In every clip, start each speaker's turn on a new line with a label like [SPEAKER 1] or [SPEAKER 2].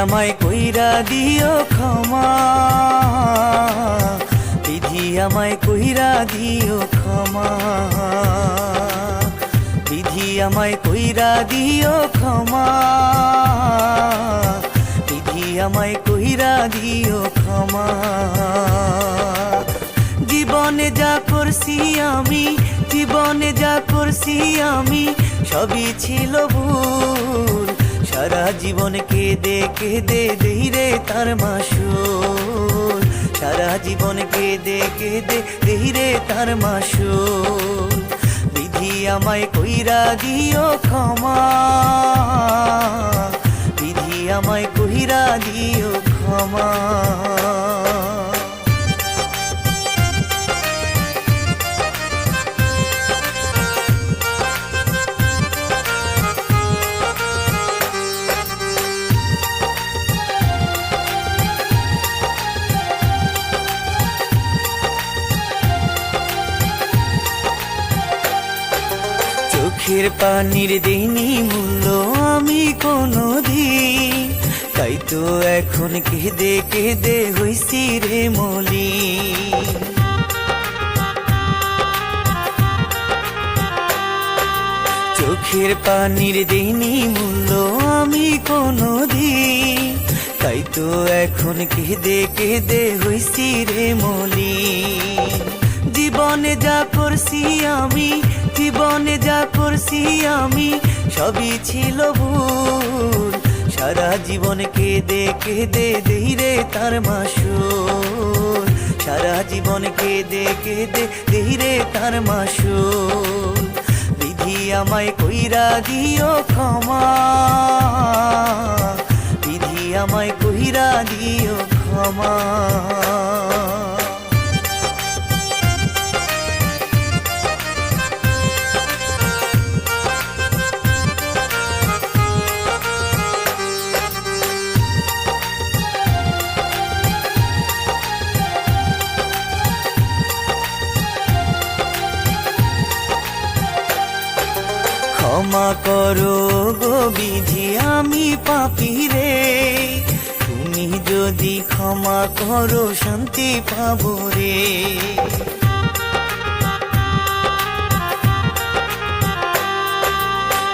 [SPEAKER 1] আমায় কইরা দিও ক্ষমা, বিধি আমায় কইরা দিও ক্ষমা, বিধি আমায় কইরা দিও ক্ষমা, বিধি আমায় কইরা দিও ক্ষমা। জীবনে যা করছি আমি, জীবনে যা করছি আমি, সবই ছিল ভুল। সারা জীবন কেঁদে কেঁদে দেই রে তার মাসুল, সারা জীবন কেঁদে কেঁদে দেই রে তার মাসুল। বিধি আমায় কইরা দিও ক্ষমা, বিধি আমায় কইরা দিও ক্ষমা। চোখের পানির দেইনি মূল্য আমি কোনোদিন, তাই তো এখন কেঁদে কেঁদে হইছি রে মলিন। চোখের পানির দেইনি মূল্য আমি কোনোদিন, তাই তো এখন কেঁদে কেঁদে হইছি রে মলিন। জীবনে যা করছি আমি, জীবনে যা করছি আমি, সবই ছিল ভুল। সারা জীবন কেঁদে কেঁদে দেই রে তার মাসুল, সারা জীবন কেঁদে কেঁদে দেই রে তার মাসুল। বিধি আমায় কইরা দিও ক্ষমা, বিধি আমায় কইরা দিও ক্ষমা। ক্ষমা করো গো বিধি আমি পাপী রে, তুমি যদি ক্ষমা করো শান্তি পাবো রে।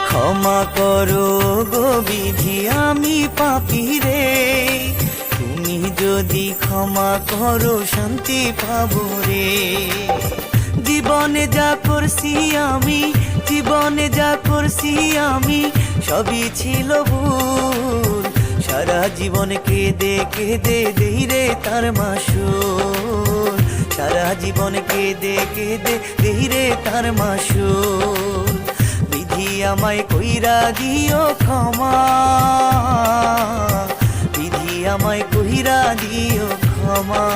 [SPEAKER 1] ক্ষমা করো গো বিধি আমি পাপী রে, তুমি যদি ক্ষমা করো শান্তি পাবো রে। জীবনে যা করছি আমি, জীবনে যা করছি আমি, সবই ছিল ভুল। সারা জীবন কেঁদে কেঁদে দেই রে তার মাসুল, সারা জীবন কেঁদে কেঁদে দেই রে তার মাসুল। বিধি আমায় কইরা দিও ক্ষমা, বিধি আমায় কইরা দিও ক্ষমা।